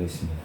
기도하겠습니다.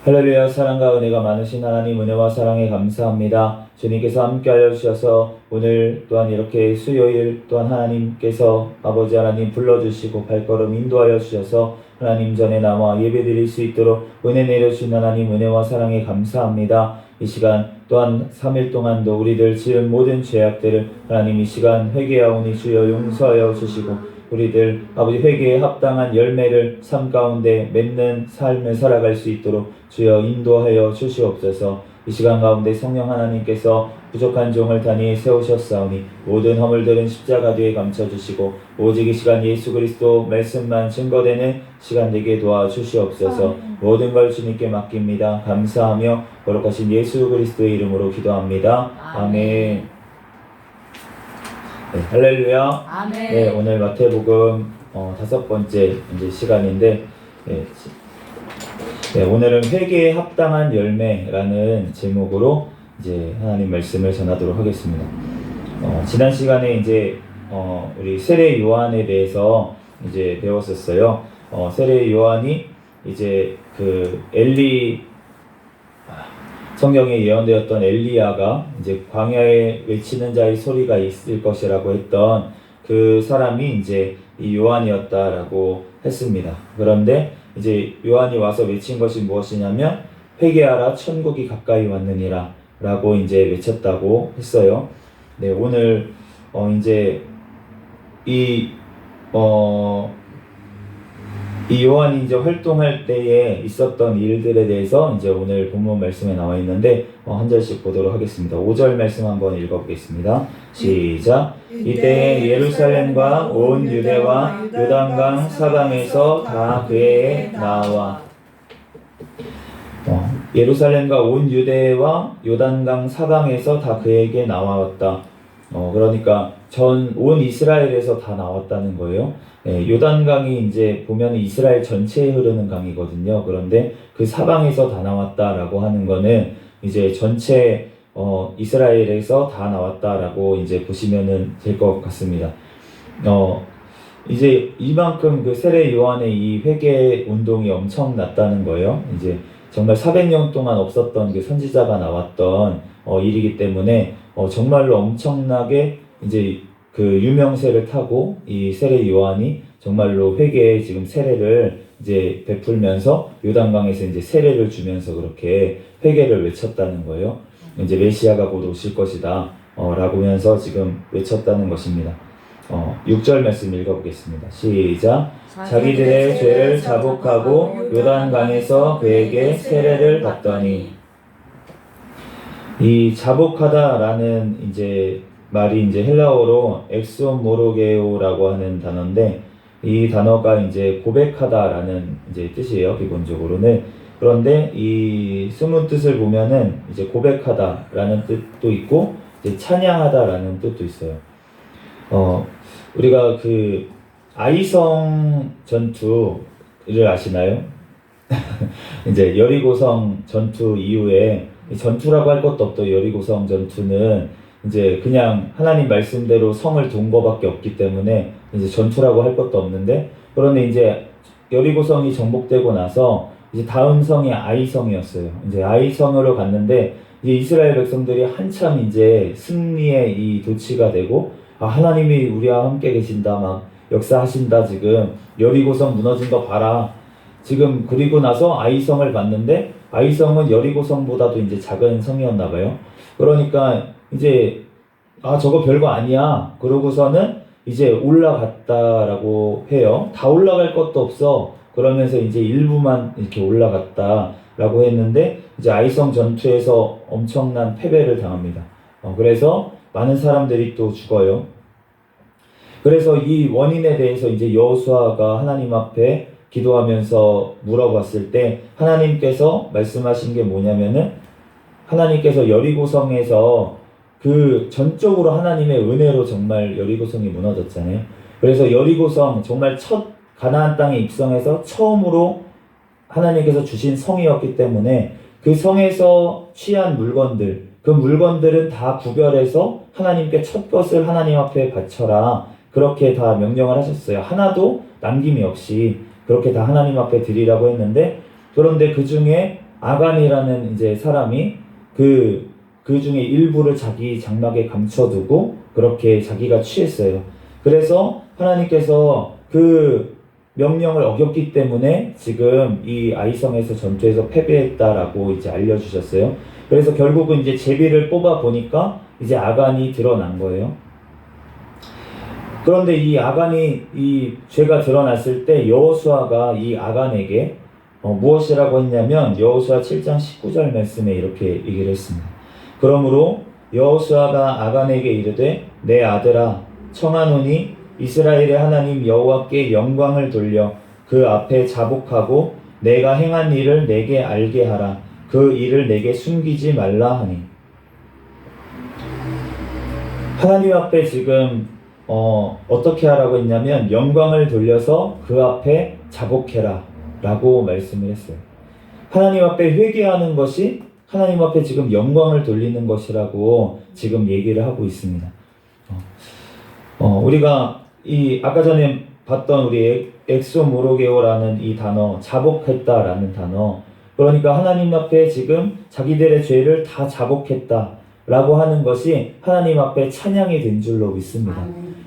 할렐루야. 사랑과 은혜가 많으신 하나님, 은혜와 사랑에 감사합니다. 주님께서 함께하여 주셔서 오늘 또한 이렇게 수요일 또한 하나님께서 아버지 하나님 불러주시고 발걸음 인도하여 주셔서 하나님 전에 나와 예배드릴 수 있도록 은혜 내려주신 하나님, 은혜와 사랑에 감사합니다. 이 시간 또한 3일 동안도 우리들 지은 모든 죄악들을 하나님 이 시간 회개하오니 주여 용서하여 주시고 우리들 아버지 회개에 합당한 열매를 삶 가운데 맺는 삶을 살아갈 수 있도록 주여 인도하여 주시옵소서. 이 시간 가운데 성령 하나님께서 부족한 종을 단위에 세우셨사오니 모든 허물들은 십자가 뒤에 감춰주시고 오직 이 시간 예수 그리스도 말씀만 증거되는 시간 되게 도와주시옵소서. 모든 걸 주님께 맡깁니다. 감사하며 거룩하신 예수 그리스도의 이름으로 기도합니다. 아멘. 네, 할렐루야. 아멘. 네, 오늘 마태복음 5번째 이제 시간인데, 오늘은 회개에 합당한 열매라는 제목으로 이제 하나님 말씀을 전하도록 하겠습니다. 지난 시간에 이제 우리 세례 요한에 대해서 이제 배웠었어요. 세례 요한이 이제 그 성경에 예언되었던 엘리야가 이제 광야에 외치는 자의 소리가 있을 것이라고 했던 그 사람이 이제 이 요한이었다라고 했습니다. 그런데 이제 요한이 와서 외친 것이 무엇이냐면 회개하라 천국이 가까이 왔느니라 라고 이제 외쳤다고 했어요. 네, 오늘 이제 이 요한이 이제 활동할 때에 있었던 일들에 대해서 이제 오늘 본문 말씀에 나와 있는데 한 절씩 보도록 하겠습니다. 5절 말씀 한번 읽어보겠습니다. 시작. 이때 예루살렘과 온 유대와 요단강 사방에서 다 그에게 나와. 예루살렘과 온 유대와 요단강 사방에서 다 그에게 나왔다. 그러니까 온 이스라엘에서 다 나왔다는 거예요. 요단강이 이제 보면 이스라엘 전체에 흐르는 강이거든요. 그런데 그 사방에서 다 나왔다라고 하는 거는 이제 전체 이스라엘에서 다 나왔다라고 이제 보시면은 될 것 같습니다. 이제 이만큼 그 세례 요한의 이 회개 운동이 엄청났다는 거예요. 이제 정말 400년 동안 없었던 그 선지자가 나왔던 일이기 때문에 정말로 엄청나게 이제 그 유명세를 타고 이 세례 요한이 정말로 회개에 지금 세례를 이제 베풀면서 요단강에서 이제 세례를 주면서 그렇게 회개를 외쳤다는 거예요. 이제 메시아가 곧 오실 것이다 라고 하면서 지금 외쳤다는 것입니다. 6절 말씀 읽어보겠습니다. 시작. 자기들의 죄를 자복하고 요단강에서 그에게 세례를 받더니. 이 자복하다라는 이제 말이 이제 헬라어로 엑소모로게오라고 하는 단어인데 이 단어가 이제 고백하다라는 이제 뜻이에요, 기본적으로는. 그런데 이 숨은 뜻을 보면은 이제 고백하다라는 뜻도 있고 이제 찬양하다라는 뜻도 있어요. 우리가 그 아이성 전투를 아시나요? 이제 여리고성 전투 이후에 전투라고 할 것도 없던 여리고성 전투는 이제 그냥 하나님 말씀대로 성을 돈 거밖에 없기 때문에 이제 전투라고 할 것도 없는데, 그런데 이제 여리고성이 정복되고 나서 이제 다음 성이 아이성이었어요. 이제 아이성으로 갔는데 이제 이스라엘 백성들이 한참 이제 승리의 이 도취가 되고 하나님이 우리와 함께 계신다, 막 역사하신다, 지금 여리고성 무너진 거 봐라. 지금 그리고 나서 아이성을 봤는데 아이성은 여리고성보다도 이제 작은 성이었나 봐요. 그러니까 이제 저거 별거 아니야. 그러고서는 이제 올라갔다라고 해요. 다 올라갈 것도 없어. 그러면서 이제 일부만 이렇게 올라갔다라고 했는데 이제 아이성 전투에서 엄청난 패배를 당합니다. 그래서 많은 사람들이 또 죽어요. 그래서 이 원인에 대해서 이제 여호수아가 하나님 앞에 기도하면서 물어봤을 때 하나님께서 말씀하신 게 뭐냐면은, 하나님께서 여리고성에서 그 전적으로 하나님의 은혜로 정말 여리고성이 무너졌잖아요. 그래서 여리고성 정말 첫 가나안 땅에 입성해서 처음으로 하나님께서 주신 성이었기 때문에 그 성에서 취한 물건들, 그 물건들은 다 구별해서 하나님께 첫 것을 하나님 앞에 바쳐라, 그렇게 다 명령을 하셨어요. 하나도 남김이 없이 그렇게 다 하나님 앞에 드리라고 했는데, 그런데 그 중에 아간이라는 이제 사람이 그 중에 일부를 자기 장막에 감춰두고 그렇게 자기가 취했어요. 그래서 하나님께서 그 명령을 어겼기 때문에 지금 이 아이성에서 전투에서 패배했다라고 이제 알려주셨어요. 그래서 결국은 이제 제비를 뽑아 보니까 이제 아간이 드러난 거예요. 그런데 이 아간이 이 죄가 드러났을 때 여호수아가 이 아간에게 무엇이라고 했냐면 여호수아 7장 19절 말씀에 이렇게 얘기를 했습니다. 그러므로 여호수아가 아간에게 이르되 내 아들아 청하노니 이스라엘의 하나님 여호와께 영광을 돌려 그 앞에 자복하고 내가 행한 일을 내게 알게 하라. 그 일을 내게 숨기지 말라 하니. 하나님 앞에 지금 어떻게 하라고 했냐면 영광을 돌려서 그 앞에 자복해라 라고 말씀을 했어요. 하나님 앞에 회개하는 것이 하나님 앞에 지금 영광을 돌리는 것이라고 지금 얘기를 하고 있습니다. 우리가 이 아까 전에 봤던 우리 엑소모로게오라는 이 단어, 자복했다라는 단어, 그러니까 하나님 앞에 지금 자기들의 죄를 다 자복했다라고 하는 것이 하나님 앞에 찬양이 된 줄로 믿습니다.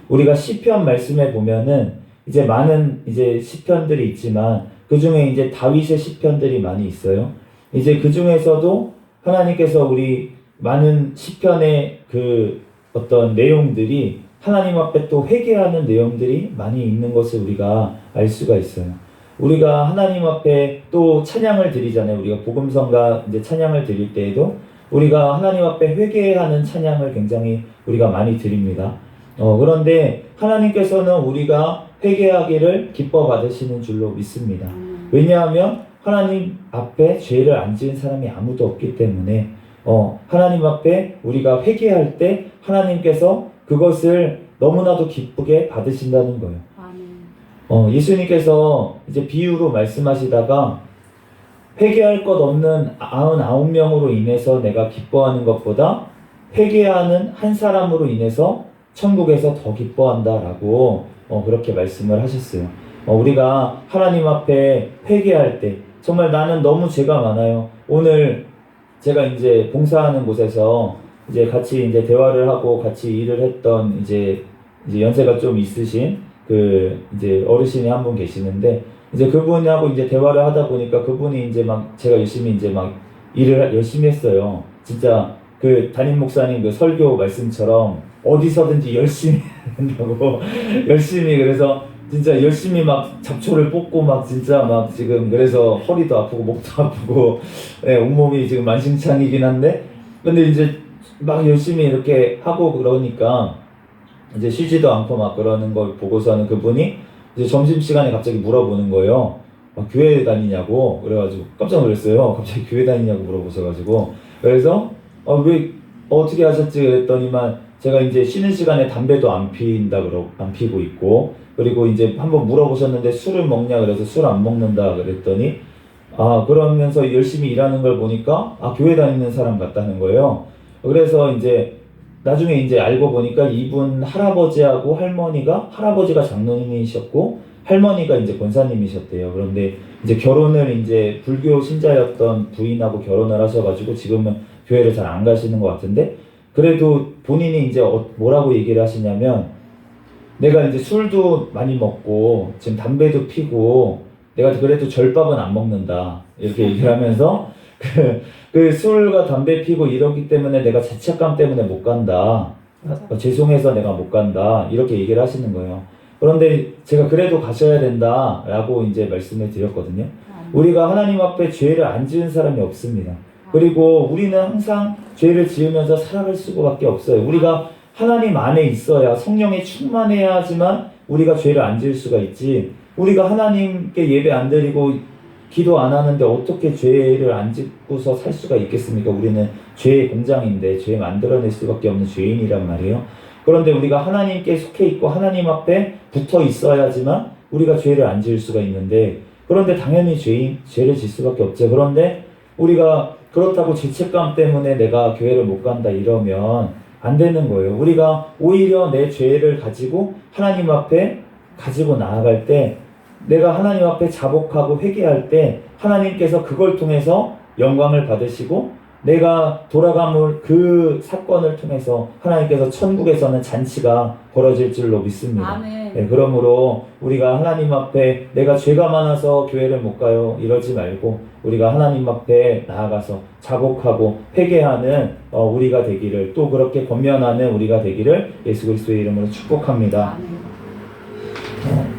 우리가 시편 말씀에 보면은 이제 많은 이제 시편들이 있지만 그 중에 이제 다윗의 시편들이 많이 있어요. 이제 그 중에서도 하나님께서 우리 많은 시편의 그 어떤 내용들이 하나님 앞에 또 회개하는 내용들이 많이 있는 것을 우리가 알 수가 있어요. 우리가 하나님 앞에 또 찬양을 드리잖아요. 우리가 복음성가 이제 찬양을 드릴 때에도 우리가 하나님 앞에 회개하는 찬양을 굉장히 우리가 많이 드립니다. 그런데 하나님께서는 우리가 회개하기를 기뻐 받으시는 줄로 믿습니다. 왜냐하면 하나님 앞에 죄를 안 지은 사람이 아무도 없기 때문에 하나님 앞에 우리가 회개할 때 하나님께서 그것을 너무나도 기쁘게 받으신다는 거예요. 예수님께서 이제 비유로 말씀하시다가 회개할 것 없는 99명으로 인해서 내가 기뻐하는 것보다 회개하는 한 사람으로 인해서 천국에서 더 기뻐한다라고 그렇게 말씀을 하셨어요. 우리가 하나님 앞에 회개할 때 정말 나는 너무 죄가 많아요. 오늘 제가 이제 봉사하는 곳에서 이제 같이 이제 대화를 하고 같이 일을 했던 이제 연세가 좀 있으신 그 이제 어르신이 한 분 계시는데 이제 그분하고 이제 대화를 하다 보니까 그분이 이제 막 제가 열심히 이제 막 일을 열심히 했어요. 진짜 그 담임 목사님 그 설교 말씀처럼 어디서든지 열심히 한다고 열심히 그래서 진짜 열심히 막 잡초를 뽑고 막 진짜 막 지금 그래서 허리도 아프고 목도 아프고 네, 온몸이 지금 만신창이긴 한데 근데 이제 막 열심히 이렇게 하고 그러니까 이제 쉬지도 않고 막 그러는 걸 보고서는 그분이 이제 점심시간에 갑자기 물어보는 거예요. 교회 다니냐고 그래가지고 깜짝 놀랐어요. 갑자기 교회 다니냐고 물어보셔가지고 그래서 왜 어떻게 하셨지 그랬더니만 제가 이제 쉬는 시간에 담배도 안 피고 있고 그리고 이제 한번 물어보셨는데 술을 먹냐 그래서 술 안 먹는다 그랬더니 그러면서 열심히 일하는 걸 보니까 교회 다니는 사람 같다는 거예요. 그래서 이제 나중에 이제 알고 보니까 이분 할아버지하고 할아버지가 장로님이셨고 할머니가 이제 권사님이셨대요. 그런데 이제 결혼을 이제 불교 신자였던 부인하고 결혼을 하셔가지고 지금은 교회를 잘 안 가시는 것 같은데 그래도 본인이 이제 뭐라고 얘기를 하시냐면 내가 이제 술도 많이 먹고 지금 담배도 피고 내가 그래도 절밥은 안 먹는다 이렇게 얘기를 하면서 그 술과 담배 피고 이러기 때문에 내가 죄책감 때문에 못 간다. 죄송해서 내가 못 간다. 이렇게 얘기를 하시는 거예요. 그런데 제가 그래도 가셔야 된다 라고 이제 말씀을 드렸거든요. 우리가 하나님 앞에 죄를 안 지은 사람이 없습니다. 그리고 우리는 항상 죄를 지으면서 살아갈 수밖에 없어요. 우리가 하나님 안에 있어야 성령에 충만해야 하지만 우리가 죄를 안 지을 수가 있지. 우리가 하나님께 예배 안 드리고 기도 안 하는데 어떻게 죄를 안 짓고서 살 수가 있겠습니까? 우리는 죄의 공장인데 죄 만들어낼 수밖에 없는 죄인이란 말이에요. 그런데 우리가 하나님께 속해 있고 하나님 앞에 붙어 있어야지만 우리가 죄를 안 지을 수가 있는데 그런데 당연히 죄를 질 수밖에 없죠. 그런데 우리가 그렇다고 죄책감 때문에 내가 교회를 못 간다 이러면 안 되는 거예요. 우리가 오히려 내 죄를 가지고 하나님 앞에 가지고 나아갈 때 내가 하나님 앞에 자복하고 회개할 때 하나님께서 그걸 통해서 영광을 받으시고 내가 돌아감을 그 사건을 통해서 하나님께서 천국에서는 잔치가 벌어질 줄로 믿습니다. 아멘. 네, 그러므로 우리가 하나님 앞에 내가 죄가 많아서 교회를 못 가요 이러지 말고 우리가 하나님 앞에 나아가서 자복하고 회개하는 우리가 되기를, 또 그렇게 권면하는 우리가 되기를 예수 그리스도의 이름으로 축복합니다. 아멘.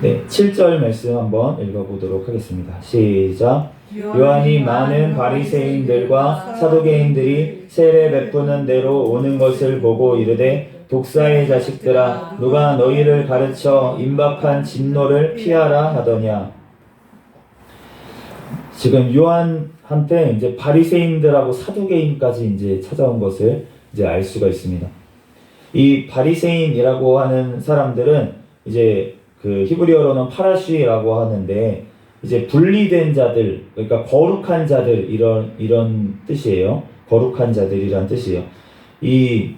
네, 7절 말씀 한번 읽어보도록 하겠습니다. 시작. 요한이 많은 바리새인들과 사두개인들이 세례 베푸는 대로 오는 것을 보고 이르되 독사의 자식들아, 누가 너희를 가르쳐 임박한 진노를 피하라 하더냐. 지금 요한한테 이제 바리새인들하고 사두개인까지 이제 찾아온 것을 이제 알 수가 있습니다. 이 바리새인이라고 하는 사람들은 이제 그 히브리어로는 파라시라고 하는데 이제 분리된 자들, 그러니까 거룩한 자들, 이런 뜻이에요. 거룩한 자들이란 뜻이에요. 이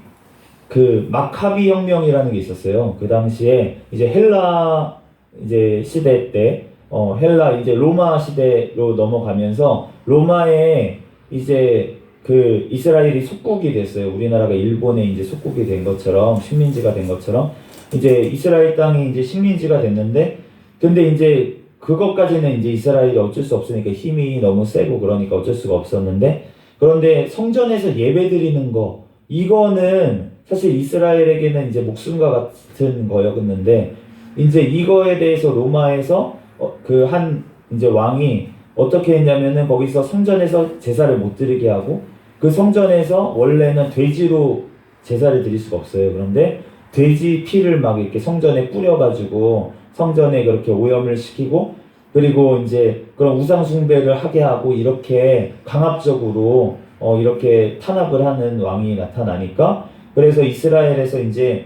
그 마카비 혁명이라는 게 있었어요. 그 당시에 이제 헬라 이제 시대 때 헬라 이제 로마 시대로 넘어가면서 로마에 이제 그 이스라엘이 속국이 됐어요. 우리나라가 일본에 이제 속국이 된 것처럼, 식민지가 된 것처럼 이제 이스라엘 땅이 이제 식민지가 됐는데, 근데 이제 그것까지는 이제 이스라엘이 어쩔 수 없으니까 힘이 너무 세고 그러니까 어쩔 수가 없었는데, 그런데 성전에서 예배 드리는 거, 이거는 사실 이스라엘에게는 이제 목숨과 같은 거였는데, 이제 이거에 대해서 로마에서 그 한 이제 왕이 어떻게 했냐면은 거기서 성전에서 제사를 못 드리게 하고, 그 성전에서 원래는 돼지로 제사를 드릴 수가 없어요. 그런데 돼지 피를 막 이렇게 성전에 뿌려가지고 성전에 그렇게 오염을 시키고, 그리고 이제 그런 우상 숭배를 하게 하고, 이렇게 강압적으로 이렇게 탄압을 하는 왕이 나타나니까, 그래서 이스라엘에서 이제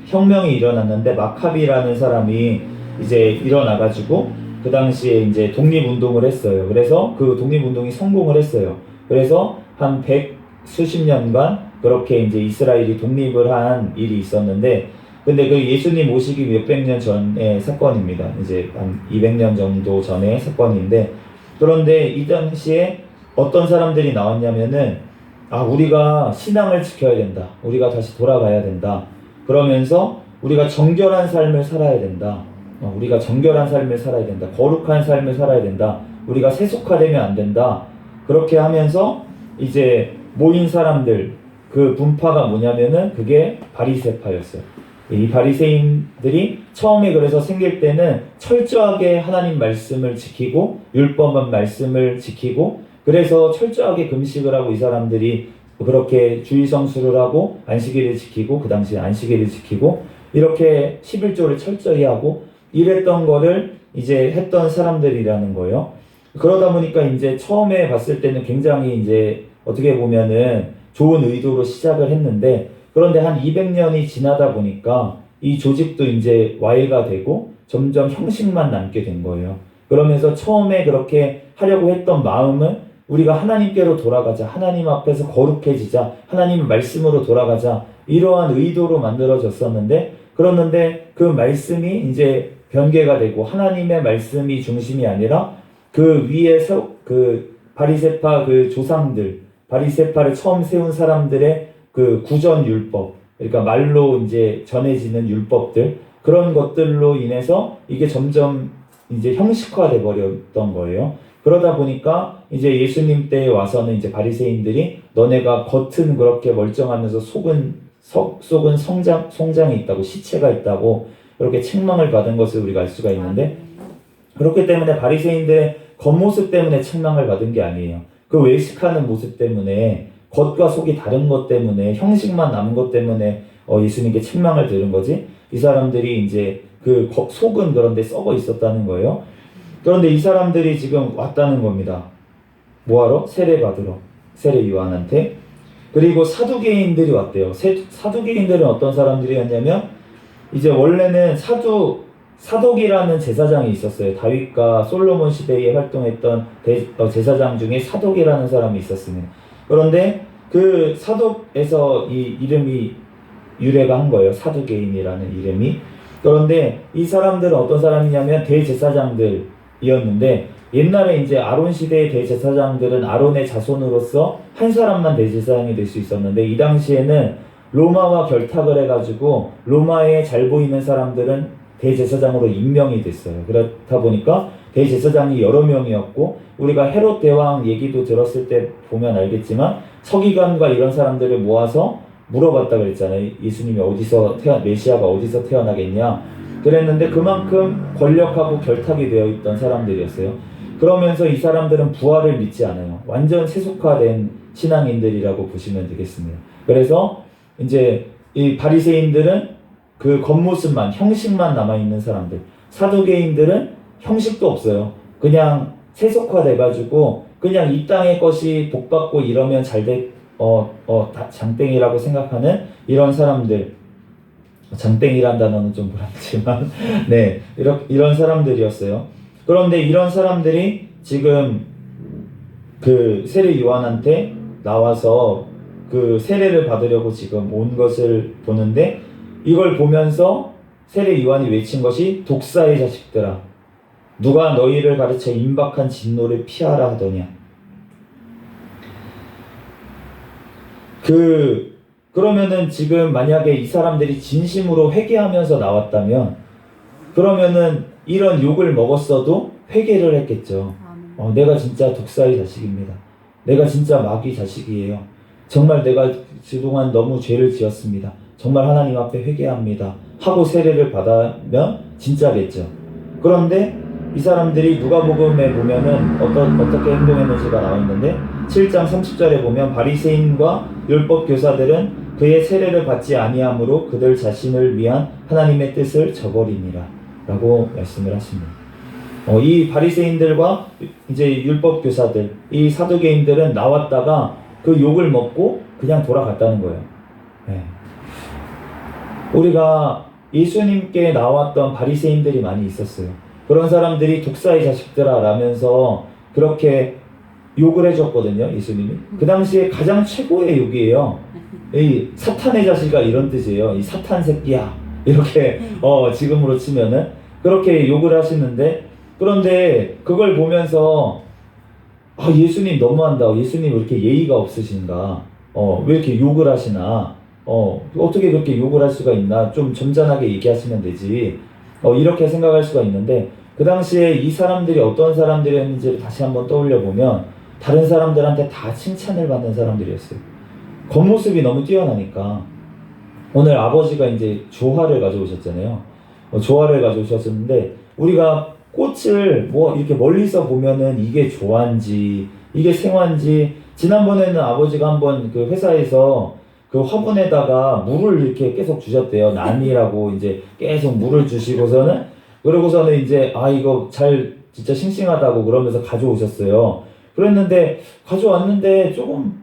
혁명이 일어났는데 마카비라는 사람이 이제 일어나가지고 그 당시에 이제 독립운동을 했어요. 그래서 그 독립운동이 성공을 했어요. 그래서 한 100수십 년간 그렇게 이제 이스라엘이 독립을 한 일이 있었는데, 근데 그 예수님 오시기 몇백 년 전의 사건입니다. 이제 한 200년 정도 전의 사건인데, 그런데 이 당시에 어떤 사람들이 나왔냐면은, 우리가 신앙을 지켜야 된다. 우리가 다시 돌아가야 된다. 그러면서 우리가 정결한 삶을 살아야 된다. 우리가 정결한 삶을 살아야 된다. 거룩한 삶을 살아야 된다. 우리가 세속화되면 안 된다. 그렇게 하면서 이제 모인 사람들, 그 분파가 뭐냐면은 그게 바리새파였어요. 이 바리새인들이 처음에 그래서 생길 때는 철저하게 하나님 말씀을 지키고 율법만 말씀을 지키고, 그래서 철저하게 금식을 하고 이 사람들이 그렇게 주의성수를 하고 안식일을 지키고, 그 당시에 안식일을 지키고 이렇게 11조를 철저히 하고 이랬던 거를 이제 했던 사람들이라는 거예요. 그러다 보니까 이제 처음에 봤을 때는 굉장히 이제 어떻게 보면은 좋은 의도로 시작을 했는데, 그런데 한 200년이 지나다 보니까 이 조직도 이제 와해가 되고 점점 형식만 남게 된 거예요. 그러면서 처음에 그렇게 하려고 했던 마음은 우리가 하나님께로 돌아가자, 하나님 앞에서 거룩해지자, 하나님 말씀으로 돌아가자, 이러한 의도로 만들어졌었는데, 그러는데 그 말씀이 이제 변개가 되고 하나님의 말씀이 중심이 아니라 그 위에서 그 바리새파 그 조상들, 바리새파를 처음 세운 사람들의 그 구전 율법, 그러니까 말로 이제 전해지는 율법들, 그런 것들로 인해서 이게 점점 이제 형식화돼 버렸던 거예요. 그러다 보니까 이제 예수님 때에 와서는 이제 바리새인들이 너네가 겉은 그렇게 멀쩡하면서 속은 송장이 있다고, 시체가 있다고 그렇게 책망을 받은 것을 우리가 알 수가 있는데, 그렇기 때문에 바리새인들의 겉모습 때문에 책망을 받은 게 아니에요. 그 외식하는 모습 때문에, 겉과 속이 다른 것 때문에, 형식만 남은 것 때문에 예수님께 책망을 들은 거지, 이 사람들이 이제 그 속은 그런데 썩어 있었다는 거예요. 그런데 이 사람들이 지금 왔다는 겁니다. 뭐하러? 세례 받으러. 세례 요한한테. 그리고 사두개인들이 왔대요. 사두개인들은 어떤 사람들이었냐면, 이제 원래는 사독이라는 제사장이 있었어요. 다윗과 솔로몬 시대에 활동했던 제사장 중에 사독이라는 사람이 있었습니다. 그런데 그 사독에서 이 이름이 유래가 한 거예요. 사두개인이라는 이름이. 그런데 이 사람들은 어떤 사람이냐면 대제사장들이었는데, 옛날에 이제 아론 시대의 대제사장들은 아론의 자손으로서 한 사람만 대제사장이 될 수 있었는데, 이 당시에는 로마와 결탁을 해가지고 로마에 잘 보이는 사람들은 대제사장으로 임명이 됐어요. 그렇다 보니까 대제사장이 여러 명이었고, 우리가 헤롯 대왕 얘기도 들었을 때 보면 알겠지만 서기관과 이런 사람들을 모아서 물어봤다 그랬잖아요. 예수님이 메시아가 어디서 태어나겠냐 그랬는데, 그만큼 권력하고 결탁이 되어 있던 사람들이었어요. 그러면서 이 사람들은 부활을 믿지 않아요. 완전 세속화된 신앙인들이라고 보시면 되겠습니다. 그래서 이제 이 바리새인들은 그 겉모습만, 형식만 남아있는 사람들, 사두개인들은 형식도 없어요. 그냥 세속화돼가지고 그냥 이 땅의 것이 복받고 이러면 장땡이라고 생각하는 이런 사람들, 장땡이란 단어는 좀 그렇지만 네, 이런 사람들이었어요. 그런데 이런 사람들이 지금 그 세례 요한한테 나와서 그 세례를 받으려고 지금 온 것을 보는데, 이걸 보면서 세례 요한이 외친 것이 독사의 자식들아, 누가 너희를 가르쳐 임박한 진노를 피하라 하더냐. 그러면은 지금 만약에 이 사람들이 진심으로 회개하면서 나왔다면, 그러면은 이런 욕을 먹었어도 회개를 했겠죠. 내가 진짜 독사의 자식입니다. 내가 진짜 마귀 자식이에요. 정말 내가 그동안 너무 죄를 지었습니다. 정말 하나님 앞에 회개합니다 하고 세례를 받으면 진짜겠죠. 그런데 이 사람들이 누가복음에 보면은 어떻게 행동했는지가 나와 있는데, 7장 30절에 보면 바리새인과 율법 교사들은 그의 세례를 받지 아니함으로 그들 자신을 위한 하나님의 뜻을 저버리니라 라고 말씀을 하십니다. 이 바리새인들과 이제 율법 교사들, 이 사두개인들은 나왔다가 그 욕을 먹고 그냥 돌아갔다는 거예요. 네. 우리가 예수님께 나왔던 바리새인들이 많이 있었어요. 그런 사람들이 독사의 자식들아 라면서 그렇게 욕을 해줬거든요, 예수님이. 그 당시에 가장 최고의 욕이에요. 이 사탄의 자식아, 이런 뜻이에요. 이 사탄 새끼야, 이렇게 지금으로 치면은 그렇게 욕을 하시는데, 그런데 그걸 보면서 예수님 너무한다, 예수님 왜 이렇게 예의가 없으신가, 왜 이렇게 욕을 하시나, 어떻게 그렇게 욕을 할 수가 있나, 좀 점잖하게 얘기하시면 되지, 이렇게 생각할 수가 있는데, 그 당시에 이 사람들이 어떤 사람들이었는지를 다시 한번 떠올려 보면 다른 사람들한테 다 칭찬을 받는 사람들이었어요. 겉모습이 너무 뛰어나니까. 오늘 아버지가 이제 조화를 가져오셨잖아요. 조화를 가져오셨는데, 우리가 꽃을 뭐 이렇게 멀리서 보면은 이게 조화인지 이게 생화인지, 지난번에는 아버지가 한번 그 회사에서 그 화분에다가 물을 이렇게 계속 주셨대요. 난이라고 이제 계속 물을 주시고서는, 그러고서는 이제 이거 잘 진짜 싱싱하다고 그러면서 가져오셨어요. 그랬는데 가져왔는데 조금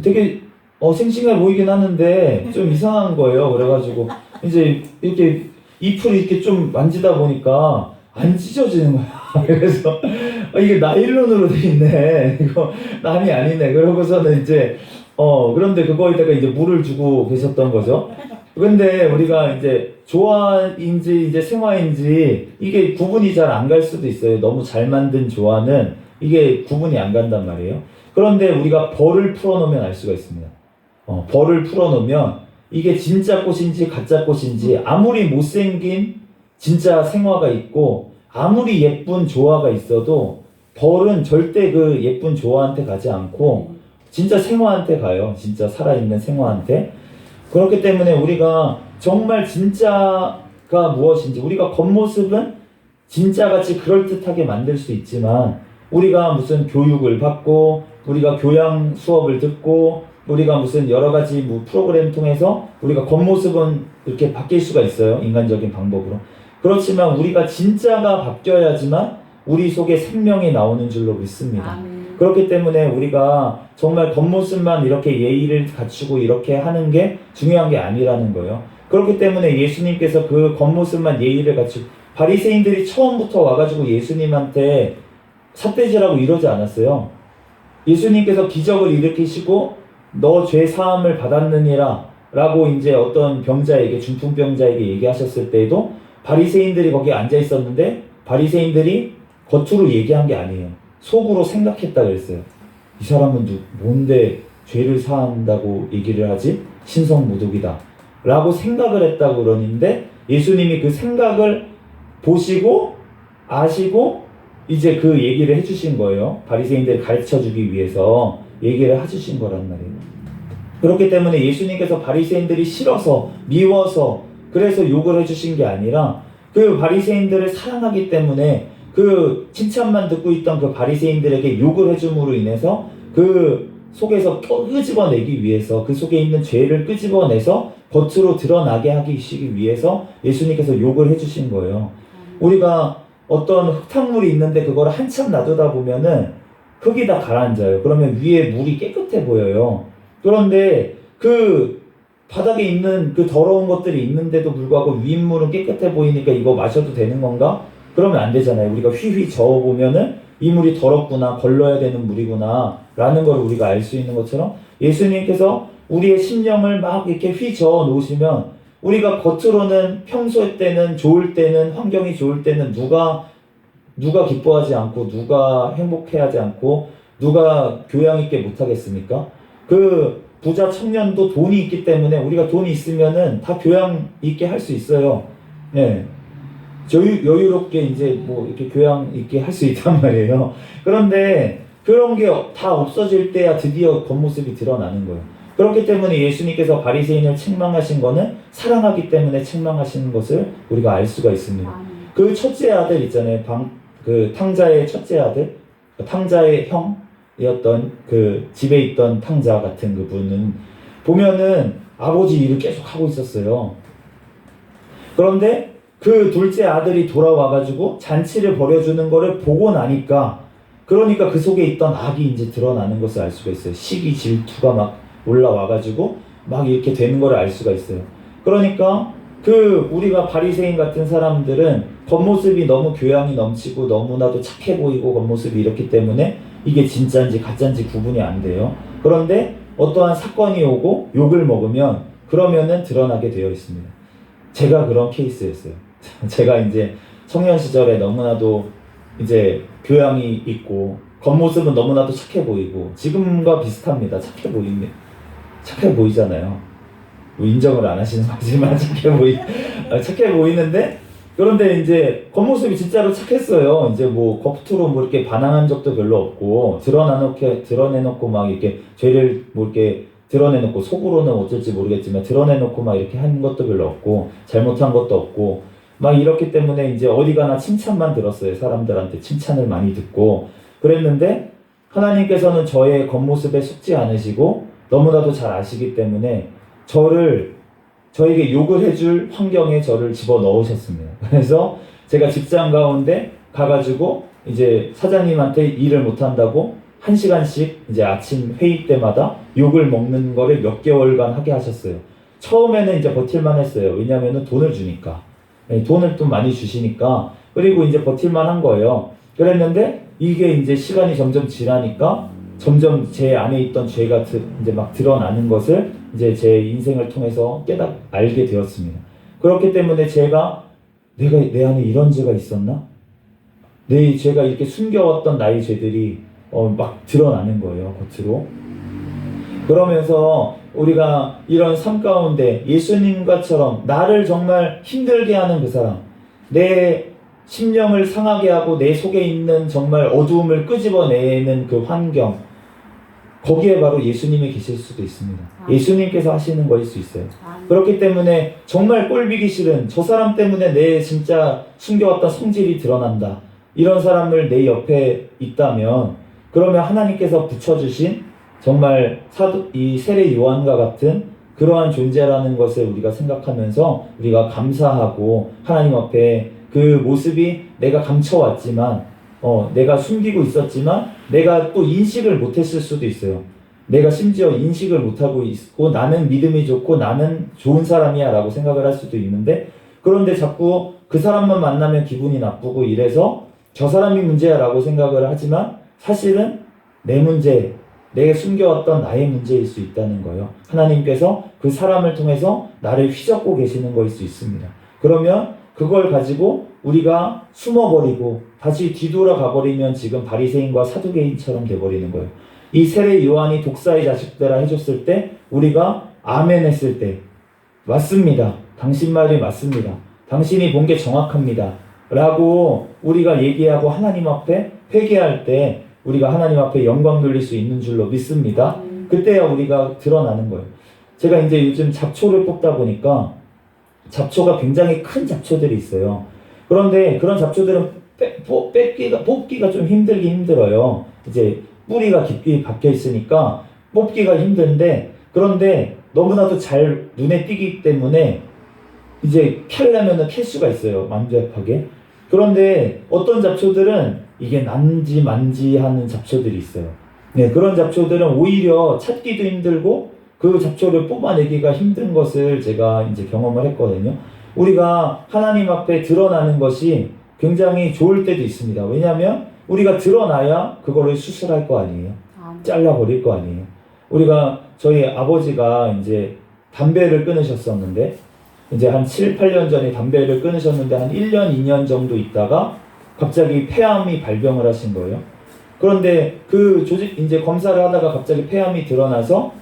되게 싱싱해 보이긴 하는데 좀 이상한 거예요. 그래가지고 이제 이렇게 잎을 이렇게 좀 만지다 보니까 안 찢어지는 거야. 그래서 이게 나일론으로 돼 있네. 이거 남이 아니네. 그러고서는 이제 그런데 그거에다가 이제 물을 주고 계셨던 거죠. 근데 우리가 이제 조화인지 이제 생화인지 이게 구분이 잘 안 갈 수도 있어요. 너무 잘 만든 조화는 이게 구분이 안 간단 말이에요. 그런데 우리가 벌을 풀어놓으면 알 수가 있습니다. 벌을 풀어놓으면 이게 진짜 꽃인지 가짜 꽃인지, 아무리 못생긴 진짜 생화가 있고 아무리 예쁜 조화가 있어도 벌은 절대 그 예쁜 조화한테 가지 않고 진짜 생화한테 가요. 진짜 살아있는 생화한테. 그렇기 때문에 우리가 정말 진짜가 무엇인지, 우리가 겉모습은 진짜같이 그럴듯하게 만들 수 있지만, 우리가 무슨 교육을 받고 우리가 교양 수업을 듣고 우리가 무슨 여러 가지 프로그램 통해서 우리가 겉모습은 이렇게 바뀔 수가 있어요. 인간적인 방법으로. 그렇지만 우리가 진짜가 바뀌어야지만 우리 속에 생명이 나오는 줄로 믿습니다. 그렇기 때문에 우리가 정말 겉모습만 이렇게 예의를 갖추고 이렇게 하는 게 중요한 게 아니라는 거예요. 그렇기 때문에 예수님께서 그 겉모습만 예의를 갖추고, 바리새인들이 처음부터 와가지고 예수님한테 삿대질하고 이러지 않았어요. 예수님께서 기적을 일으키시고 너 죄 사함을 받았느니라 라고 이제 어떤 병자에게, 중풍병자에게 얘기하셨을 때에도 바리새인들이 거기에 앉아 있었는데 바리새인들이 겉으로 얘기한 게 아니에요. 속으로 생각했다 그랬어요. 이 사람은 뭔데 죄를 사한다고 얘기를 하지? 신성모독이다 라고 생각을 했다고 그러는데 예수님이 그 생각을 보시고 아시고 이제 그 얘기를 해주신 거예요. 바리새인들을 가르쳐주기 위해서 얘기를 해주신 거란 말이에요. 그렇기 때문에 예수님께서 바리새인들이 싫어서 미워서 그래서 욕을 해주신 게 아니라 그 바리새인들을 사랑하기 때문에 그 칭찬만 듣고 있던 그 바리새인들에게 욕을 해줌으로 인해서 그 속에서 끄집어내기 위해서 그 속에 있는 죄를 끄집어내서 겉으로 드러나게 하기 위해서 예수님께서 욕을 해주신 거예요. 우리가 어떤 흙탕물이 있는데 그걸 한참 놔두다 보면은 흙이 다 가라앉아요. 그러면 위에 물이 깨끗해 보여요. 그런데 그 바닥에 있는 그 더러운 것들이 있는데도 불구하고 윗물은 깨끗해 보이니까 이거 마셔도 되는 건가? 그러면 안 되잖아요. 우리가 휘휘 저어보면은 이 물이 더럽구나, 걸러야 되는 물이구나 라는 걸 우리가 알 수 있는 것처럼 예수님께서 우리의 심령을 막 이렇게 휘 저어 놓으시면 우리가 겉으로는 평소 때는 좋을 때는 환경이 좋을 때는 누가 기뻐하지 않고 누가 행복해하지 않고 누가 교양 있게 못하겠습니까? 그 부자 청년도 돈이 있기 때문에 우리가 돈이 있으면은 다 교양 있게 할 수 있어요. 예. 여유롭게 이제 뭐 이렇게 교양 있게 할 수 있단 말이에요. 그런데 그런 게 다 없어질 때야 드디어 겉모습이 드러나는 거예요. 그렇기 때문에 예수님께서 바리새인을 책망하신 거는 사랑하기 때문에 책망하시는 것을 우리가 알 수가 있습니다. 그 첫째 아들 있잖아요. 그 탕자의 첫째 아들, 탕자의 형이었던 그 집에 있던 탕자 같은 그분은 보면은 아버지 일을 계속 하고 있었어요. 그런데 그 둘째 아들이 돌아와가지고 잔치를 벌여주는 거를 보고 나니까 그러니까 그 속에 있던 악이 이제 드러나는 것을 알 수가 있어요. 시기 질투가 막 올라와가지고 막 이렇게 되는 걸 알 수가 있어요. 그러니까 그 우리가 바리새인 같은 사람들은 겉모습이 너무 교양이 넘치고 너무나도 착해 보이고 겉모습이 이렇기 때문에 이게 진짜인지 가짜인지 구분이 안 돼요. 그런데 어떠한 사건이 오고 욕을 먹으면 그러면은 드러나게 되어 있습니다. 제가 그런 케이스였어요. 제가 이제 청년 시절에 너무나도 이제 교양이 있고 겉모습은 너무나도 착해 보이고 지금과 비슷합니다. 착해 보이잖아요. 뭐 인정을 안 하시는 거지만 착해 보이는데 그런데 이제 겉모습이 진짜로 착했어요. 이제 뭐 겉으로 뭐 이렇게 반항한 적도 별로 없고 드러내놓고 막 이렇게 죄를 뭐 이렇게 드러내놓고 속으로는 어쩔지 모르겠지만 드러내놓고 막 이렇게 한 것도 별로 없고 잘못한 것도 없고 막 이렇기 때문에 이제 어디 가나 칭찬만 들었어요. 사람들한테 칭찬을 많이 듣고 그랬는데 하나님께서는 저의 겉모습에 속지 않으시고 너무나도 잘 아시기 때문에 저에게 욕을 해줄 환경에 저를 집어넣으셨습니다. 그래서 제가 직장 가운데 가가지고 이제 사장님한테 일을 못한다고 1시간씩 이제 아침 회의 때마다 욕을 먹는 거를 몇 개월간 하게 하셨어요. 처음에는 이제 버틸만 했어요. 왜냐면은 돈을 주니까. 돈을 좀 많이 주시니까. 그리고 이제 버틸만 한 거예요. 그랬는데 이게 이제 시간이 점점 지나니까 점점 제 안에 있던 죄가 이제 막 드러나는 것을 이제 제 인생을 통해서 알게 되었습니다. 그렇기 때문에 제가 내가 내 안에 이런 죄가 있었나? 내 죄가 이렇게 숨겨왔던 나의 죄들이 막 드러나는 거예요, 겉으로. 그러면서 우리가 이런 삶 가운데 예수님과처럼 나를 정말 힘들게 하는 그 사람, 내 심령을 상하게 하고 내 속에 있는 정말 어두움을 끄집어내는 그 환경, 거기에 바로 예수님이 계실 수도 있습니다. 예수님께서 하시는 거일 수 있어요. 그렇기 때문에 정말 꼴보기 싫은 저 사람 때문에 내 진짜 숨겨왔던 성질이 드러난다. 이런 사람을 내 옆에 있다면 그러면 하나님께서 붙여주신 정말 이 세례 요한과 같은 그러한 존재라는 것을 우리가 생각하면서 우리가 감사하고 하나님 앞에 그 모습이 내가 감춰왔지만 내가 숨기고 있었지만 내가 또 인식을 못했을 수도 있어요. 내가 심지어 인식을 못하고 있고 나는 믿음이 좋고 나는 좋은 사람이야 라고 생각을 할 수도 있는데 그런데 자꾸 그 사람만 만나면 기분이 나쁘고 이래서 저 사람이 문제야 라고 생각을 하지만 사실은 내 문제, 내가 숨겨왔던 나의 문제일 수 있다는 거예요. 하나님께서 그 사람을 통해서 나를 휘젓고 계시는 거일 수 있습니다. 그러면 그걸 가지고 우리가 숨어버리고 다시 뒤돌아가 버리면 지금 바리새인과 사두개인처럼 돼버리는 거예요. 이 세례 요한이 독사의 자식들아 해줬을 때 우리가 아멘 했을 때 맞습니다. 당신 말이 맞습니다. 당신이 본 게 정확합니다. 라고 우리가 얘기하고 하나님 앞에 회개할 때 우리가 하나님 앞에 영광 돌릴 수 있는 줄로 믿습니다. 그때야 우리가 드러나는 거예요. 제가 이제 요즘 잡초를 뽑다 보니까 잡초가 굉장히 큰 잡초들이 있어요. 그런데 그런 잡초들은 뽑기가 좀 힘들어요. 이제 뿌리가 깊이 박혀 있으니까 뽑기가 힘든데, 그런데 너무나도 잘 눈에 띄기 때문에 이제 캘려면은 캘 수가 있어요. 완벽하게. 그런데 어떤 잡초들은 이게 난지 만지 하는 잡초들이 있어요. 네, 그런 잡초들은 오히려 찾기도 힘들고 그 잡초를 뽑아내기가 힘든 것을 제가 이제 경험을 했거든요. 우리가 하나님 앞에 드러나는 것이 굉장히 좋을 때도 있습니다. 왜냐하면 우리가 드러나야 그거를 수술할 거 아니에요. 잘라버릴 거 아니에요. 우리가 저희 아버지가 이제 담배를 끊으셨었는데 이제 한 7, 8년 전에 담배를 끊으셨는데 한 1년, 2년 정도 있다가 갑자기 폐암이 발병을 하신 거예요. 그런데 그 이제 검사를 하다가 갑자기 폐암이 드러나서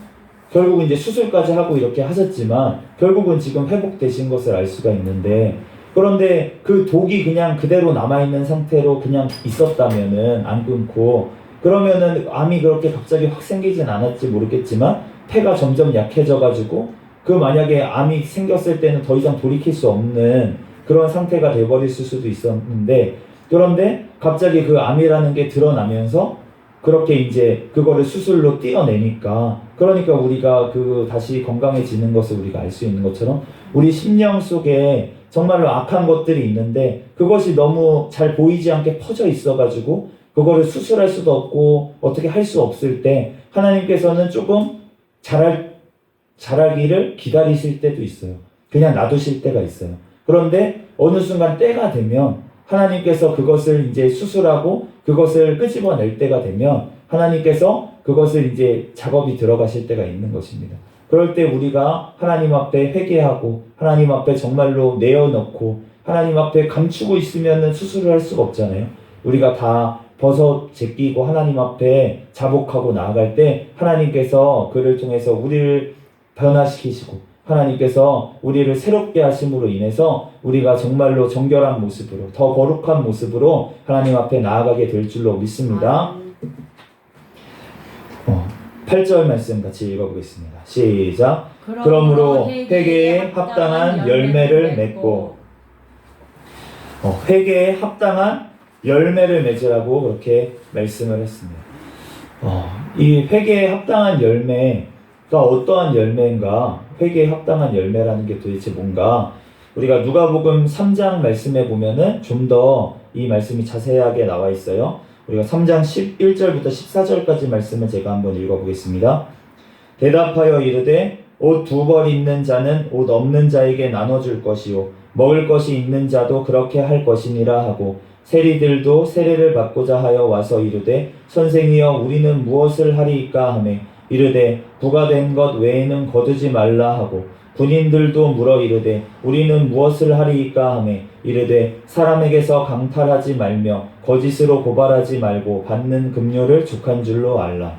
결국 이제 수술까지 하고 이렇게 하셨지만 결국은 지금 회복되신 것을 알 수가 있는데, 그런데 그 독이 그냥 그대로 남아있는 상태로 그냥 있었다면은 안 끊고 그러면은 암이 그렇게 갑자기 확 생기진 않았지 모르겠지만 폐가 점점 약해져가지고 그 만약에 암이 생겼을 때는 더 이상 돌이킬 수 없는 그런 상태가 돼버렸을 수도 있었는데, 그런데 갑자기 그 암이라는 게 드러나면서 그렇게 이제 그거를 수술로 띄어내니까, 그러니까 우리가 다시 건강해지는 것을 우리가 알 수 있는 것처럼 우리 심령 속에 정말로 악한 것들이 있는데 그것이 너무 잘 보이지 않게 퍼져 있어가지고 그거를 수술할 수도 없고 어떻게 할 수 없을 때 하나님께서는 조금 자라기를 기다리실 때도 있어요. 그냥 놔두실 때가 있어요. 그런데 어느 순간 때가 되면 하나님께서 그것을 이제 수술하고 그것을 끄집어낼 때가 되면 하나님께서 그것을 이제 작업이 들어가실 때가 있는 것입니다. 그럴 때 우리가 하나님 앞에 회개하고 하나님 앞에 정말로 내어놓고 하나님 앞에 감추고 있으면 수술을 할 수가 없잖아요. 우리가 다 벗어 제끼고 하나님 앞에 자복하고 나아갈 때 하나님께서 그를 통해서 우리를 변화시키시고 하나님께서 우리를 새롭게 하심으로 인해서 우리가 정말로 정결한 모습으로 더 거룩한 모습으로 하나님 앞에 나아가게 될 줄로 믿습니다. 8절 말씀 같이 읽어보겠습니다. 시작. 그러므로 회개에 합당한 열매를 맺고 회개에 합당한 열매를 맺으라고 그렇게 말씀을 했습니다. 이 회개에 합당한 열매가 어떠한 열매인가? 회개에 합당한 열매라는 게 도대체 뭔가? 우리가 누가복음 3장 말씀에 보면은 좀 더 이 말씀이 자세하게 나와 있어요. 우리가 3장 11절부터 14절까지 말씀을 제가 한번 읽어보겠습니다. 대답하여 이르되 옷 2벌 있는 자는 옷 없는 자에게 나눠줄 것이요 먹을 것이 있는 자도 그렇게 할 것이니라 하고, 세리들도 세례를 받고자 하여 와서 이르되 선생이여 우리는 무엇을 하리이까 하매 이르되 부가 된 것 외에는 거두지 말라 하고, 군인들도 물어 이르되 우리는 무엇을 하리이까 하매 이르되 사람에게서 강탈하지 말며 거짓으로 고발하지 말고 받는 급료를 족한 줄로 알라.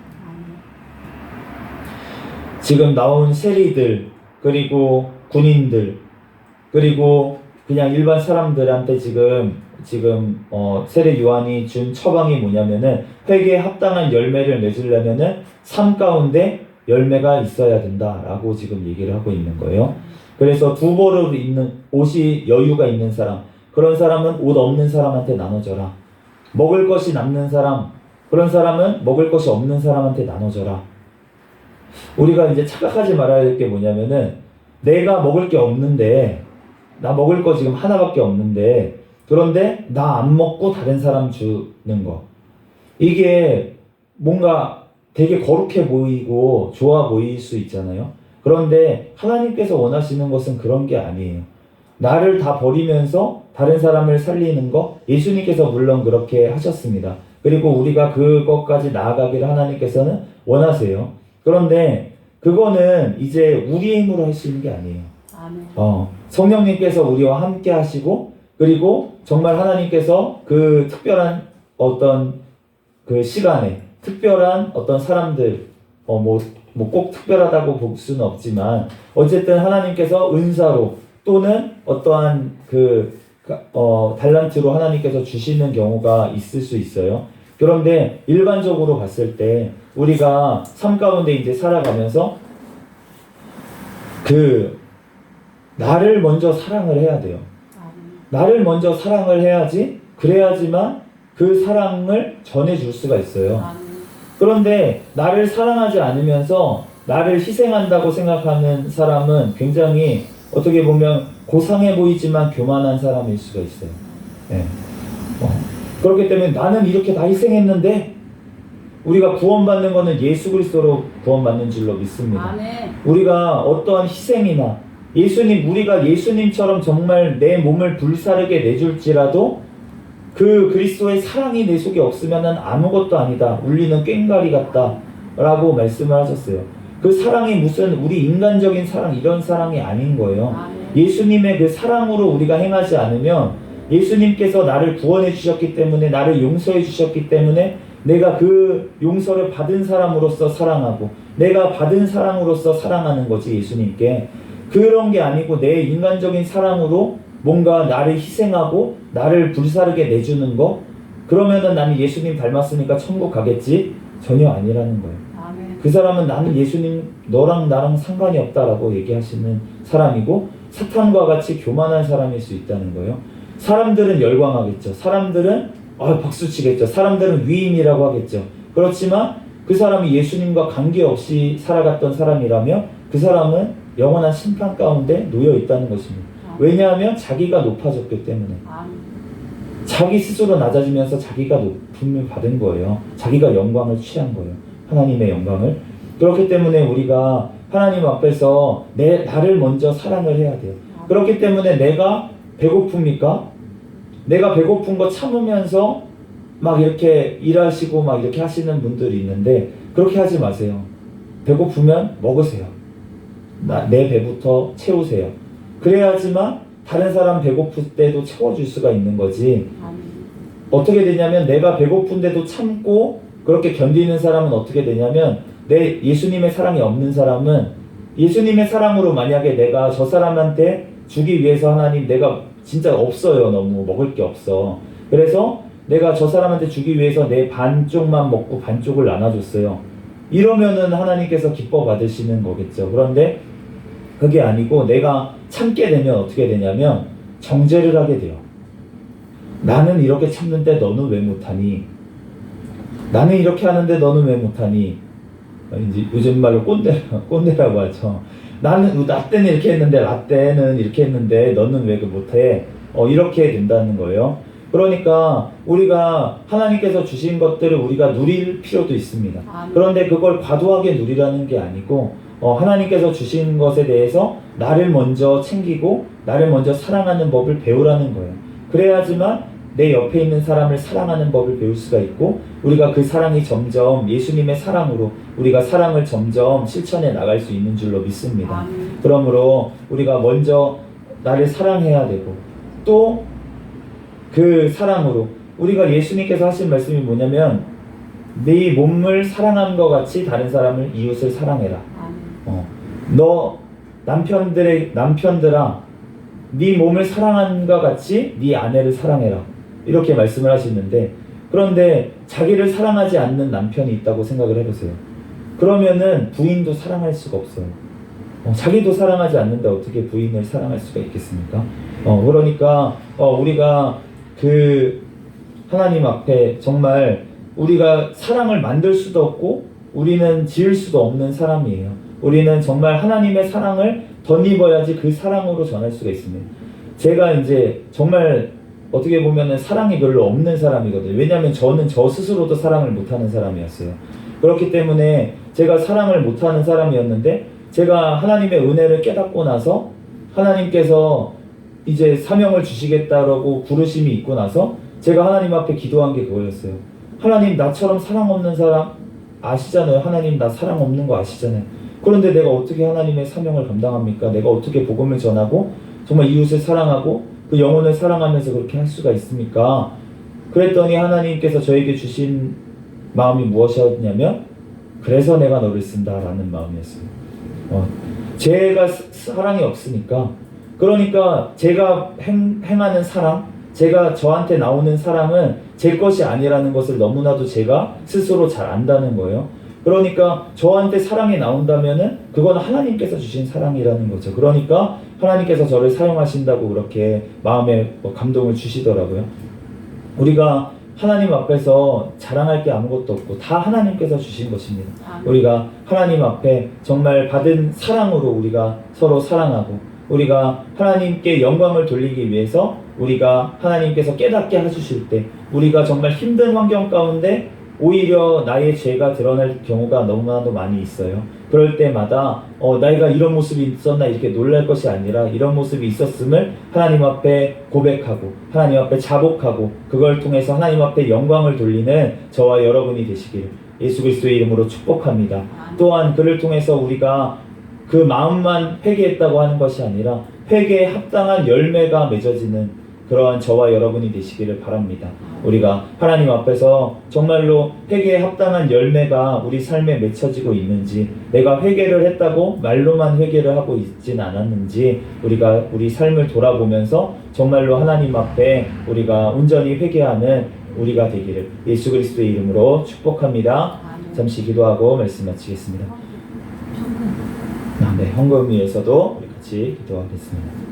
지금 나온 세리들 그리고 군인들 그리고 그냥 일반 사람들한테 지금 세례 요한이 준 처방이 뭐냐면은 회개에 합당한 열매를 맺으려면은 삶 가운데 열매가 있어야 된다라고 지금 얘기를 하고 있는 거예요. 그래서 2벌을 입는 옷이 여유가 있는 사람, 그런 사람은 옷 없는 사람한테 나눠줘라. 먹을 것이 남는 사람, 그런 사람은 먹을 것이 없는 사람한테 나눠줘라. 우리가 이제 착각하지 말아야 될 게 뭐냐면은 내가 먹을 게 없는데, 나 먹을 거 지금 하나밖에 없는데, 그런데 나 안 먹고 다른 사람 주는 거, 이게 뭔가 되게 거룩해 보이고 좋아 보일 수 있잖아요. 그런데 하나님께서 원하시는 것은 그런 게 아니에요. 나를 다 버리면서 다른 사람을 살리는 거, 예수님께서 물론 그렇게 하셨습니다. 그리고 우리가 그것까지 나아가기를 하나님께서는 원하세요. 그런데 그거는 이제 우리의 힘으로 할 수 있는 게 아니에요. 아멘. 성령님께서 우리와 함께 하시고 그리고 정말 하나님께서 그 특별한 어떤 그 시간에 특별한 어떤 사람들, 뭐 꼭 특별하다고 볼 수는 없지만 어쨌든 하나님께서 은사로 또는 어떠한 달란트로 하나님께서 주시는 경우가 있을 수 있어요. 그런데 일반적으로 봤을 때 우리가 삶 가운데 이제 살아가면서 나를 먼저 사랑을 해야 돼요. 나를 먼저 사랑을 해야지, 그래야지만 그 사랑을 전해줄 수가 있어요. 그런데 나를 사랑하지 않으면서 나를 희생한다고 생각하는 사람은 굉장히 어떻게 보면 고상해 보이지만 교만한 사람일 수가 있어요. 네. 그렇기 때문에 나는 이렇게 다 희생했는데 우리가 구원받는 것은 예수 그리스도로 구원받는 줄로 믿습니다. 아멘. 우리가 어떠한 희생이나 우리가 예수님처럼 정말 내 몸을 불사르게 내줄지라도 그 그리스도의 사랑이 내 속에 없으면은 아무것도 아니다. 울리는 꽹과리 같다. 라고 말씀을 하셨어요. 그 사랑이 무슨 우리 인간적인 사랑 이런 사랑이 아닌 거예요. 예수님의 그 사랑으로 우리가 행하지 않으면 예수님께서 나를 구원해 주셨기 때문에 나를 용서해 주셨기 때문에 내가 그 용서를 받은 사람으로서 사랑하고 내가 받은 사랑으로서 사랑하는 거지 예수님께. 그런 게 아니고 내 인간적인 사랑으로 뭔가 나를 희생하고 나를 불사르게 내주는 거, 그러면은 나는 예수님 닮았으니까 천국 가겠지? 전혀 아니라는 거예요. 아멘. 그 사람은 나는 예수님 너랑 나랑 상관이 없다라고 얘기하시는 사람이고 사탄과 같이 교만한 사람일 수 있다는 거예요. 사람들은 열광하겠죠. 사람들은 박수치겠죠. 사람들은 위인이라고 하겠죠. 그렇지만 그 사람이 예수님과 관계없이 살아갔던 사람이라면 그 사람은 영원한 심판 가운데 놓여 있다는 것입니다. 왜냐하면 자기가 높아졌기 때문에. 자기 스스로 낮아지면서 자기가 높음을 받은 거예요. 자기가 영광을 취한 거예요. 하나님의 영광을. 그렇기 때문에 우리가 하나님 앞에서 나를 먼저 사랑을 해야 돼요. 그렇기 때문에 내가 배고픕니까? 내가 배고픈 거 참으면서 막 이렇게 일하시고 막 이렇게 하시는 분들이 있는데 그렇게 하지 마세요. 배고프면 먹으세요. 내 배부터 채우세요. 그래야지만 다른 사람 배고플 때도 채워줄 수가 있는 거지. 어떻게 되냐면 내가 배고픈데도 참고 그렇게 견디는 사람은 어떻게 되냐면 내 예수님의 사랑이 없는 사람은 예수님의 사랑으로 만약에 내가 저 사람한테 주기 위해서 하나님 내가 진짜 없어요. 너무 먹을 게 없어. 그래서 내가 저 사람한테 주기 위해서 내 반쪽만 먹고 반쪽을 나눠줬어요. 이러면은 하나님께서 기뻐 받으시는 거겠죠. 그런데 그게 아니고 내가 참게 되면 어떻게 되냐면 정죄를 하게 돼요. 나는 이렇게 참는데 너는 왜 못하니? 나는 이렇게 하는데 너는 왜 못하니? 이제 요즘 말로 꼰대라고 하죠. 나 때는 이렇게 했는데 라떼는 이렇게 했는데 너는 왜 못해? 이렇게 된다는 거예요. 그러니까 우리가 하나님께서 주신 것들을 우리가 누릴 필요도 있습니다. 그런데 그걸 과도하게 누리라는 게 아니고 하나님께서 주신 것에 대해서 나를 먼저 챙기고 나를 먼저 사랑하는 법을 배우라는 거예요. 그래야지만 내 옆에 있는 사람을 사랑하는 법을 배울 수가 있고 우리가 그 사랑이 점점 예수님의 사랑으로 우리가 사랑을 점점 실천해 나갈 수 있는 줄로 믿습니다. 그러므로 우리가 먼저 나를 사랑해야 되고 또 그 사랑으로 우리가 예수님께서 하신 말씀이 뭐냐면 네 몸을 사랑함과 같이 다른 사람을 이웃을 사랑해라. 너 남편들아 네 몸을 사랑함과 같이 네 아내를 사랑해라. 이렇게 말씀을 하시는데 그런데 자기를 사랑하지 않는 남편이 있다고 생각을 해보세요. 그러면은 부인도 사랑할 수가 없어요. 자기도 사랑하지 않는데 어떻게 부인을 사랑할 수가 있겠습니까? 그러니까 우리가 그 하나님 앞에 정말 우리가 사랑을 만들 수도 없고 우리는 지을 수도 없는 사람이에요. 우리는 정말 하나님의 사랑을 덧입어야지 그 사랑으로 전할 수가 있습니다. 제가 이제 정말 어떻게 보면은 사랑이 별로 없는 사람이거든요. 왜냐하면 저는 저 스스로도 사랑을 못하는 사람이었어요. 그렇기 때문에 제가 사랑을 못하는 사람이었는데 제가 하나님의 은혜를 깨닫고 나서 하나님께서 이제 사명을 주시겠다라고 부르심이 있고 나서 제가 하나님 앞에 기도한 게 그거였어요. 하나님 나처럼 사랑 없는 사람 아시잖아요. 하나님 나 사랑 없는 거 아시잖아요. 그런데 내가 어떻게 하나님의 사명을 감당합니까? 내가 어떻게 복음을 전하고 정말 이웃을 사랑하고 그 영혼을 사랑하면서 그렇게 할 수가 있습니까? 그랬더니 하나님께서 저에게 주신 마음이 무엇이었냐면 그래서 내가 너를 쓴다라는 마음이었어요. 제가 사랑이 없으니까, 그러니까 제가 행하는 사랑, 제가 저한테 나오는 사랑은 제 것이 아니라는 것을 너무나도 제가 스스로 잘 안다는 거예요. 그러니까 저한테 사랑이 나온다면은 그건 하나님께서 주신 사랑이라는 거죠. 그러니까 하나님께서 저를 사용하신다고 그렇게 마음에 감동을 주시더라고요. 우리가 하나님 앞에서 자랑할 게 아무것도 없고 다 하나님께서 주신 것입니다. 우리가 하나님 앞에 정말 받은 사랑으로 우리가 서로 사랑하고, 우리가 하나님께 영광을 돌리기 위해서 우리가 하나님께서 깨닫게 해주실 때, 우리가 정말 힘든 환경 가운데 오히려 나의 죄가 드러날 경우가 너무나도 많이 있어요. 그럴 때마다 내가 이런 모습이 있었나 이렇게 놀랄 것이 아니라 이런 모습이 있었음을 하나님 앞에 고백하고 하나님 앞에 자복하고 그걸 통해서 하나님 앞에 영광을 돌리는 저와 여러분이 되시기를 예수 그리스도의 이름으로 축복합니다. 또한 그를 통해서 우리가 그 마음만 회개했다고 하는 것이 아니라 회개에 합당한 열매가 맺어지는 그러한 저와 여러분이 되시기를 바랍니다. 우리가 하나님 앞에서 정말로 회개에 합당한 열매가 우리 삶에 맺혀지고 있는지, 내가 회개를 했다고 말로만 회개를 하고 있진 않았는지 우리가 우리 삶을 돌아보면서 정말로 하나님 앞에 우리가 온전히 회개하는 우리가 되기를 예수 그리스도의 이름으로 축복합니다. 잠시 기도하고 말씀 마치겠습니다. 네, 헌금 위에서도 우리 같이 기도하겠습니다.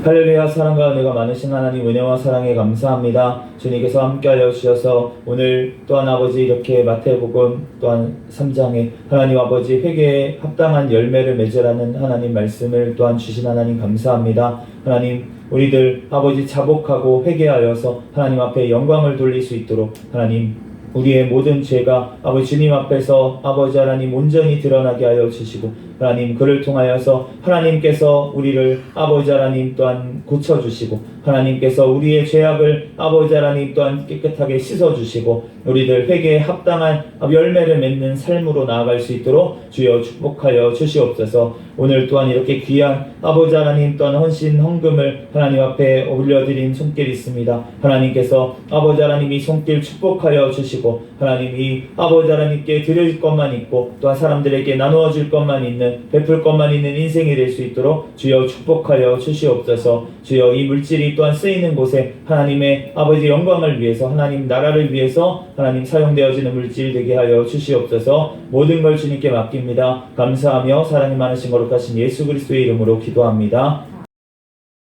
할렐루야. 사랑과 은혜가 많으신 하나님, 은혜와 사랑에 감사합니다. 주님께서 함께하여 주셔서 오늘 또한 아버지 이렇게 마태복음 또한 3장에 하나님 아버지 회개에 합당한 열매를 맺으라는 하나님 말씀을 또한 주신 하나님 감사합니다. 하나님, 우리들 아버지 자복하고 회개하여서 하나님 앞에 영광을 돌릴 수 있도록 하나님 우리의 모든 죄가 아버지 주님 앞에서 아버지 하나님 온전히 드러나게 하여 주시고, 하나님 그를 통하여서 하나님께서 우리를 아버지 하나님 또한 고쳐주시고, 하나님께서 우리의 죄악을 아버지 하나님 또한 깨끗하게 씻어주시고, 우리들 회개에 합당한 열매를 맺는 삶으로 나아갈 수 있도록 주여 축복하여 주시옵소서. 오늘 또한 이렇게 귀한 아버지 하나님 또한 헌신 헌금을 하나님 앞에 올려드린 손길이 있습니다. 하나님께서 아버지 하나님 이 손길 축복하여 주시고, 하나님 이 아버지 하나님께 드릴 것만 있고 또한 사람들에게 나누어 줄 것만 있는, 베풀 것만 있는 인생이 될 수 있도록 주여 축복하여 주시옵소서. 주여 이 물질이 또한 쓰이는 곳에 하나님의 아버지 영광을 위해서, 하나님 나라를 위해서 하나님 사용되어지는 물질 되게 하여 주시옵소서. 모든 걸 주님께 맡깁니다. 감사하며 사랑이 많으신 거룩하신 예수 그리스도의 이름으로 기도합니다.